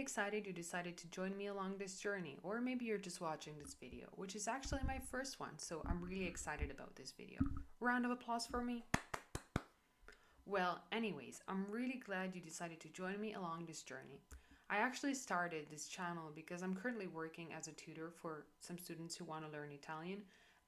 excited you decided to join me along this journey, or maybe you're just watching this video, which is actually my first one, so I'm really excited about this video. Round of applause for me. Well, anyways, I'm really glad you decided to join me along this journey. I actually started this channel because I'm currently working as a tutor for some students who want to learn Italian,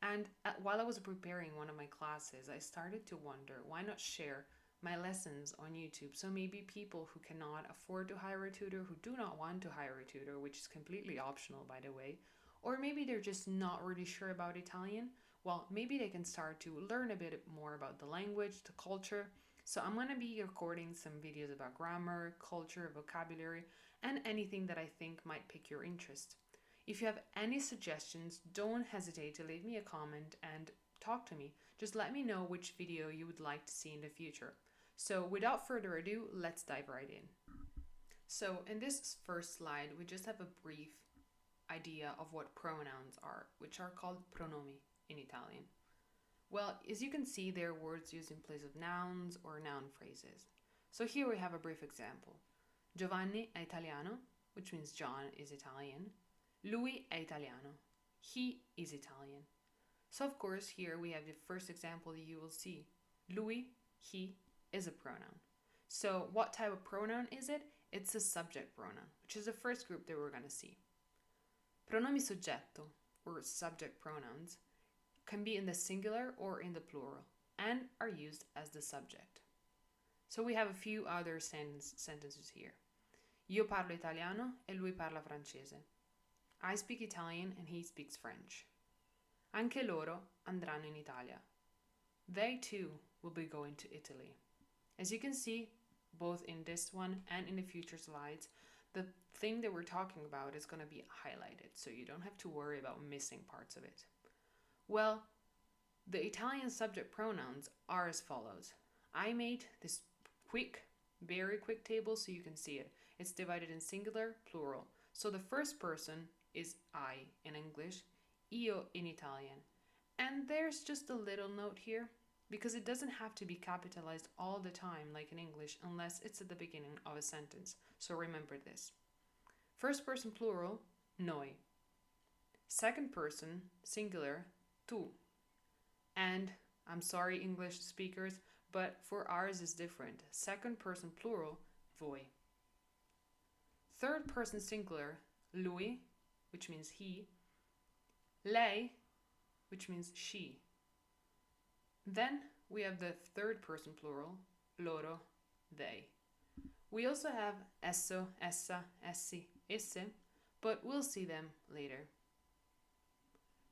and while I was preparing one of my classes, I started to wonder why not share my lessons on YouTube, so maybe people who cannot afford to hire a tutor, who do not want to hire a tutor, which is completely optional by the way, or maybe they're just not really sure about Italian, well, maybe they can start to learn a bit more about the language, the culture. So I'm going to be recording some videos about grammar, culture, vocabulary, and anything that I think might pique your interest. If you have any suggestions, don't hesitate to leave me a comment and talk to me. Just let me know which video you would like to see in the future. So without further ado, let's dive right in. So in this first slide, we just have a brief idea of what pronouns are, which are called pronomi in Italian. Well, as you can see, they're words used in place of nouns or noun phrases. So here we have a brief example. Giovanni è italiano, which means John is Italian. Lui è italiano. He is Italian. So of course, here we have the first example that you will see. Lui, he, is a pronoun. So what type of pronoun is it? It's a subject pronoun, which is the first group that we're going to see. Pronomi Soggetto, or subject pronouns, can be in the singular or in the plural and are used as the subject. So we have a few other sentences here. Io parlo italiano e lui parla francese. I speak Italian and he speaks French. Anche loro andranno in Italia. They too will be going to Italy. As you can see, both in this one and in the future slides, the thing that we're talking about is going to be highlighted, so you don't have to worry about missing parts of it. Well, the Italian subject pronouns are as follows. I made this very quick table so you can see it. It's divided in singular, plural. So the first person is I in English, io in Italian. And there's just a little note here, because it doesn't have to be capitalized all the time like in English unless it's at the beginning of a sentence. So remember this. First person plural, noi. Second person singular, tu. And I'm sorry, English speakers, but for ours is different. Second person plural, voi. Third person singular, lui, which means he. Lei, which means she. Then we have the third person plural, loro, they. We also have esso, essa, essi, esse, but we'll see them later.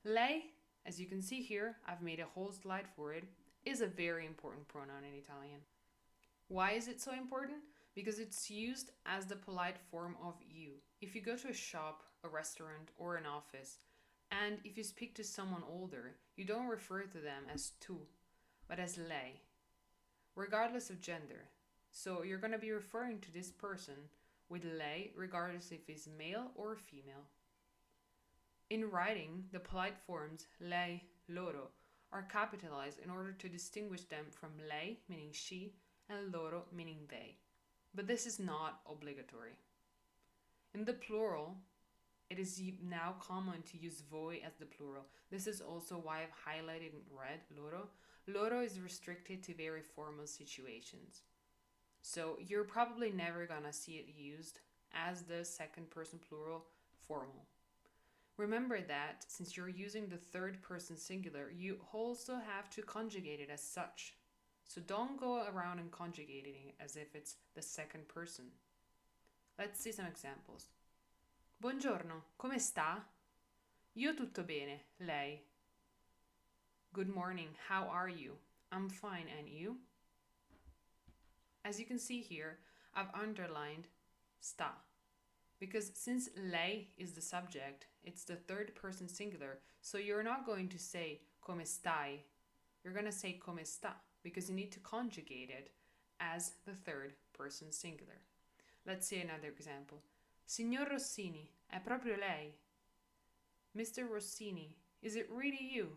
Lei, as you can see here, I've made a whole slide for it, is a very important pronoun in Italian. Why is it so important? Because it's used as the polite form of you. If you go to a shop, a restaurant, or an office, and if you speak to someone older, you don't refer to them as tu, but as lei, regardless of gender. So you're going to be referring to this person with lei regardless if he's male or female. In writing, the polite forms lei, loro are capitalized in order to distinguish them from lei, meaning she, and loro, meaning they. But this is not obligatory. In the plural, it is now common to use voi as the plural. This is also why I've highlighted in red loro. Loro is restricted to very formal situations. So you're probably never gonna see it used as the second person plural formal. Remember that since you're using the third person singular, you also have to conjugate it as such. So don't go around and conjugating it as if it's the second person. Let's see some examples. Buongiorno, come sta? Io tutto bene, lei. Good morning, how are you? I'm fine, and you? As you can see here, I've underlined sta. Because since lei is the subject, it's the third person singular, so you're not going to say come stai. You're going to say come sta, because you need to conjugate it as the third person singular. Let's see another example. Signor Rossini, è proprio lei? Mr. Rossini, is it really you?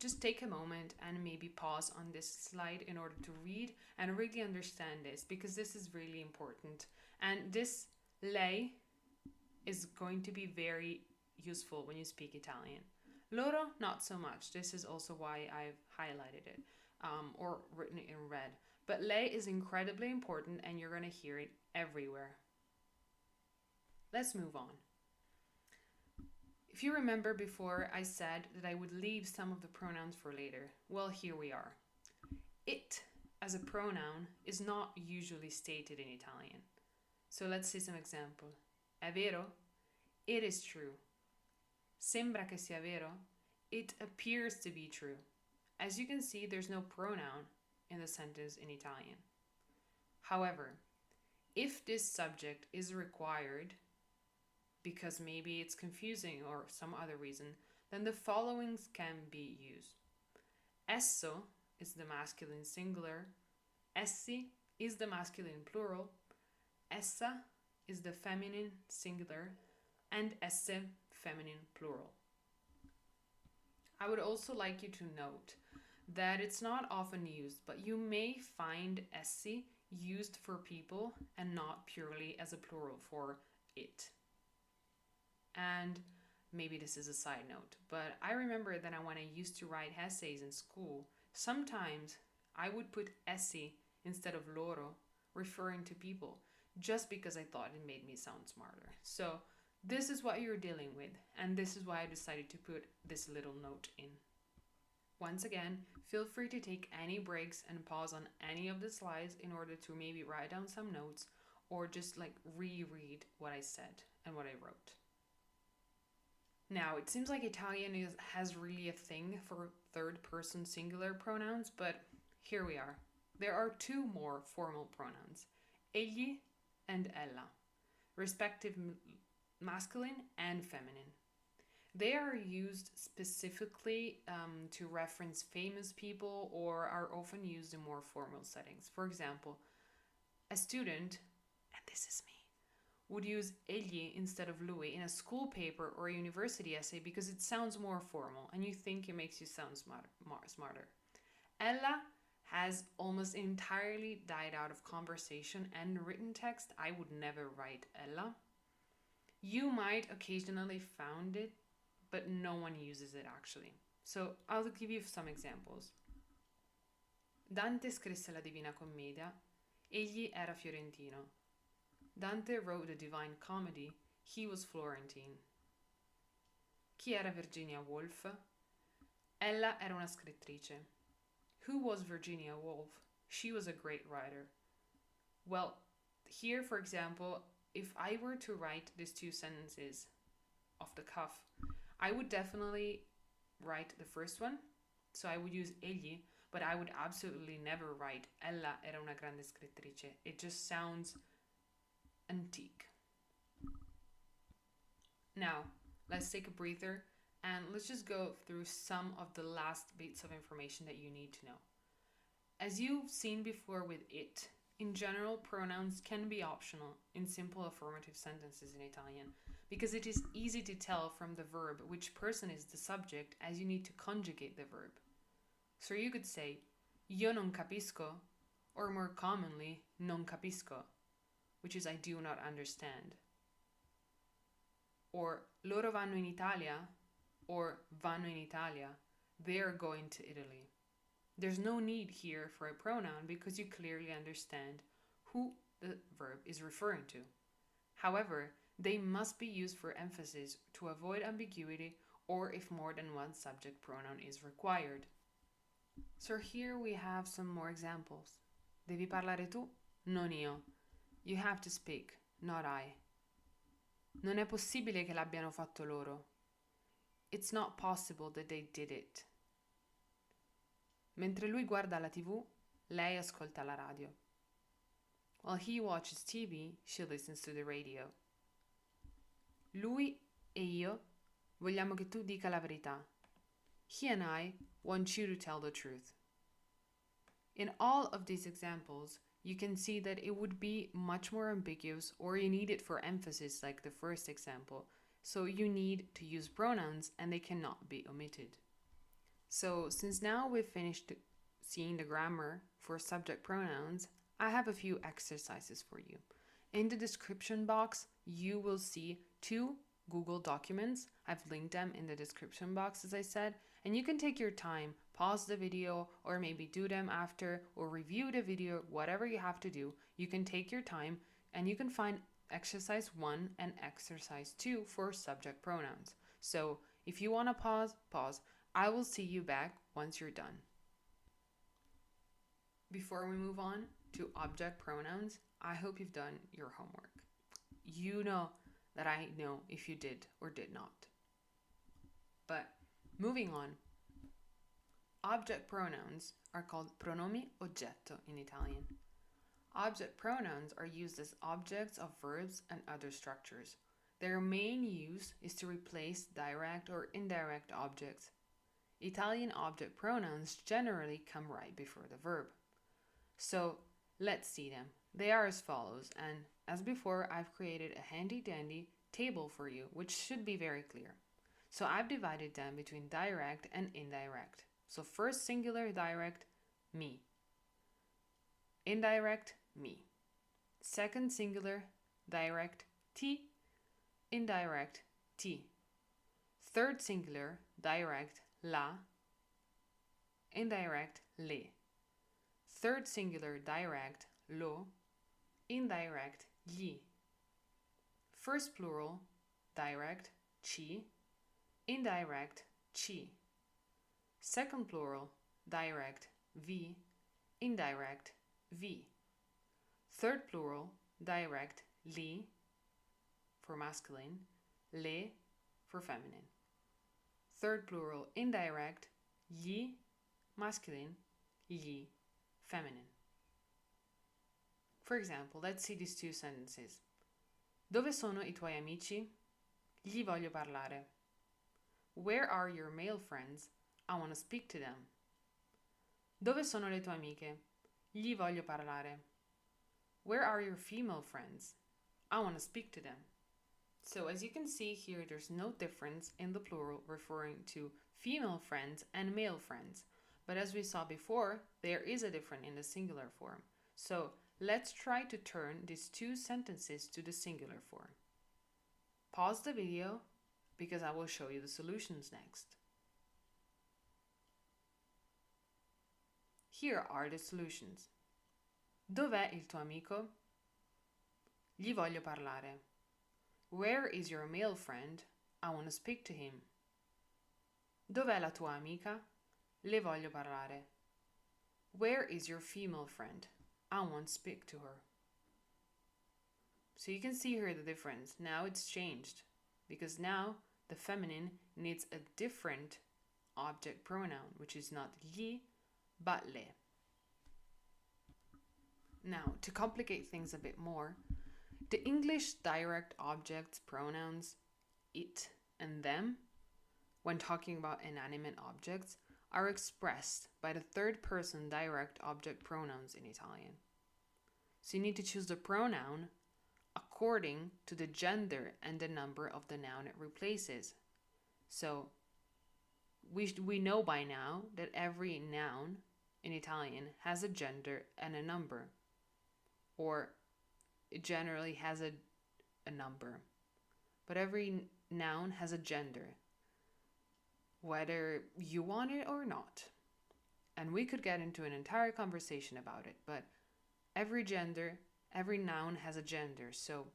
just take a moment and maybe pause on this slide in order to read and really understand this, because this is really important. And this lei is going to be very useful when you speak Italian. Loro, not so much. This is also why I've highlighted it or written it in red. But lei is incredibly important and you're going to hear it everywhere. Let's move on. If you remember before, I said that I would leave some of the pronouns for later. Well, here we are. It as a pronoun is not usually stated in Italian. So let's see some example. È vero? It is true. Sembra che sia vero? It appears to be true. As you can see, there's no pronoun in the sentence in Italian. However, if this subject is required, because maybe it's confusing or some other reason, then the followings can be used. Esso is the masculine singular, essi is the masculine plural, essa is the feminine singular, and esse feminine plural. I would also like you to note that it's not often used, but you may find essi used for people and not purely as a plural for it. And maybe this is a side note, but I remember that when I used to write essays in school, sometimes I would put essi instead of loro, referring to people, just because I thought it made me sound smarter. So this is what you're dealing with, and this is why I decided to put this little note in. Once again, feel free to take any breaks and pause on any of the slides in order to maybe write down some notes or just like reread what I said and what I wrote. Now, it seems like Italian has really a thing for third-person singular pronouns, but here we are. There are two more formal pronouns, egli and ella, respective masculine and feminine. They are used specifically to reference famous people or are often used in more formal settings. For example, a student, and this is me, would use egli instead of lui in a school paper or a university essay because it sounds more formal and you think it makes you sound smarter. Ella has almost entirely died out of conversation and written text. I would never write ella. You might occasionally found it, but no one uses it actually. So I'll give you some examples. Dante scrisse la Divina Commedia, egli era fiorentino. Dante wrote the Divine Comedy, he was Florentine. Chi era Virginia Woolf? Ella era una scrittrice. Who was Virginia Woolf? She was a great writer. Well, here, for example, if I were to write these two sentences off the cuff, I would definitely write the first one. So I would use egli, but I would absolutely never write ella era una grande scrittrice. It just sounds antique. Now, let's take a breather and let's just go through some of the last bits of information that you need to know. As you've seen before with it, in general, pronouns can be optional in simple affirmative sentences in Italian because it is easy to tell from the verb which person is the subject as you need to conjugate the verb. So you could say, io non capisco, or more commonly, non capisco, which is I do not understand. Or loro vanno in Italia, or vanno in Italia, they are going to Italy. There's no need here for a pronoun because you clearly understand who the verb is referring to. However, they must be used for emphasis to avoid ambiguity or if more than one subject pronoun is required. So here we have some more examples. Devi parlare tu, non io. You have to speak, not I. Non è possibile che l'abbiano fatto loro. It's not possible that they did it. Mentre lui guarda la TV, lei ascolta la radio. While he watches TV, she listens to the radio. Lui e io vogliamo che tu dica la verità. He and I want you to tell the truth. In all of these examples, you can see that it would be much more ambiguous or you need it for emphasis like the first example. So you need to use pronouns and they cannot be omitted. So since now we've finished seeing the grammar for subject pronouns, I have a few exercises for you. In the description box, you will see 2 Google documents. I've linked them in the description box, as I said, and you can take your time, pause the video, or maybe do them after, or review the video, whatever you have to do. You can take your time and you can find exercise 1 and exercise 2 for subject pronouns. So if you want to pause. I will see you back once you're done. Before we move on to object pronouns, I hope you've done your homework. You know that I know if you did or did not. But moving on, object pronouns are called pronomi oggetto in Italian. Object pronouns are used as objects of verbs and other structures. Their main use is to replace direct or indirect objects. Italian object pronouns generally come right before the verb. So let's see them. They are as follows, and as before, I've created a handy-dandy table for you, which should be very clear. So I've divided them between direct and indirect. So first singular direct, me. Indirect, me. Second singular direct, ti. Indirect, ti. Third singular direct, la. Indirect, le. Third singular direct, lo. Indirect, gli. First plural direct, ci. Indirect, ci. Second plural direct, vi. Indirect, vi. Third plural direct, li for masculine, le for feminine. Third plural indirect, gli masculine, gli feminine. For example, let's see these 2 sentences. Dove sono I tuoi amici? Gli voglio parlare. Where are your male friends? I want to speak to them. Dove sono le tue amiche? Gli voglio parlare. Where are your female friends? I want to speak to them. So as you can see here, there's no difference in the plural referring to female friends and male friends. But as we saw before, there is a difference in the singular form. So let's try to turn these 2 sentences to the singular form. Pause the video because I will show you the solutions next. Here are the solutions. Dov'è il tuo amico? Gli voglio parlare. Where is your male friend? I want to speak to him. Dov'è la tua amica? Le voglio parlare. Where is your female friend? I want to speak to her. So you can see here the difference. Now it's changed because now the feminine needs a different object pronoun, which is not gli, but le. Now, to complicate things a bit more, the English direct objects pronouns it and them, when talking about inanimate objects, are expressed by the third person direct object pronouns in Italian. So you need to choose the pronoun according to the gender and the number of the noun it replaces. So we know by now that every noun in Italian has a gender and a number, or it generally has a number, but every noun has a gender, whether you want it or not. And we could get into an entire conversation about it, but every noun has a gender. So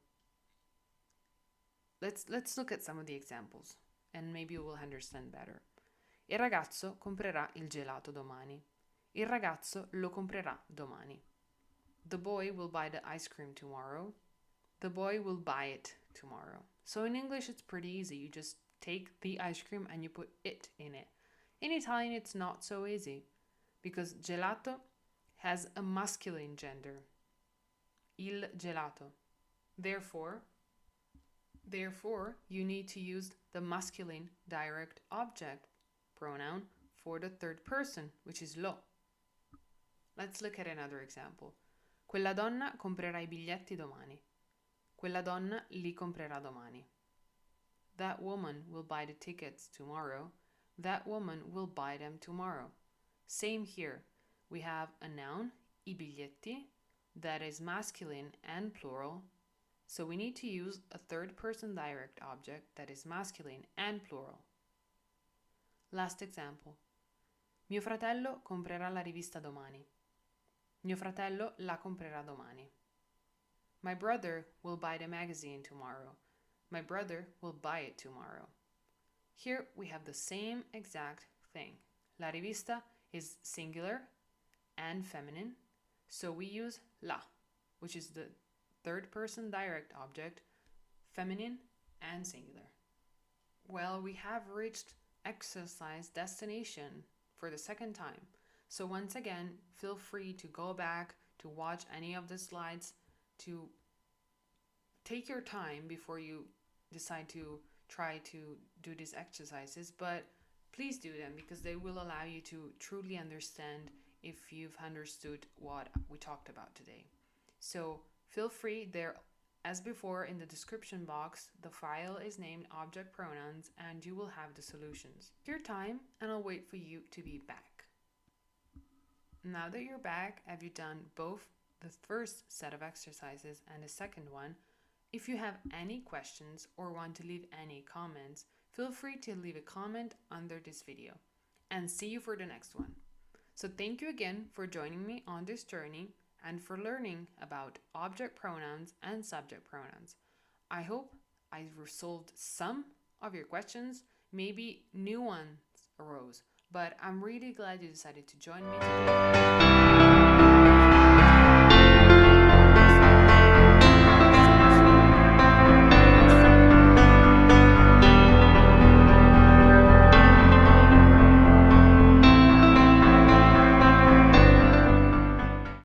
let's look at some of the examples and maybe you will understand better. Il ragazzo comprerà il gelato domani. Il ragazzo lo comprerà domani. The boy will buy the ice cream tomorrow. The boy will buy it tomorrow. So in English, it's pretty easy. You just take the ice cream and you put it in it. In Italian, it's not so easy because gelato has a masculine gender. Il gelato. Therefore, you need to use the masculine direct object pronoun for the third person, which is lo. Let's look at another example. Quella donna comprerà I biglietti domani. Quella donna li comprerà domani. That woman will buy the tickets tomorrow. That woman will buy them tomorrow. Same here. We have a noun, I biglietti, that is masculine and plural. So we need to use a third person direct object that is masculine and plural. Last example. Mio fratello comprerà la rivista domani. Mio fratello la comprerà domani. My brother will buy the magazine tomorrow. My brother will buy it tomorrow. Here we have the same exact thing. La rivista is singular and feminine, so we use la, which is the third person direct object, feminine and singular. Well, we have reached exercise destination for the second time. So once again, feel free to go back to watch any of the slides, to take your time before you decide to try to do these exercises, but please do them because they will allow you to truly understand if you've understood what we talked about today. So feel free, there as before in the description box, the file is named Object Pronouns and you will have the solutions. Take your time and I'll wait for you to be back. Now that you're back, have you done both the first set of exercises and the second one? If you have any questions or want to leave any comments, feel free to leave a comment under this video. And see you for the next one. So thank you again for joining me on this journey and for learning about object pronouns and subject pronouns. I hope I resolved some of your questions, maybe new ones arose, but I'm really glad you decided to join me today.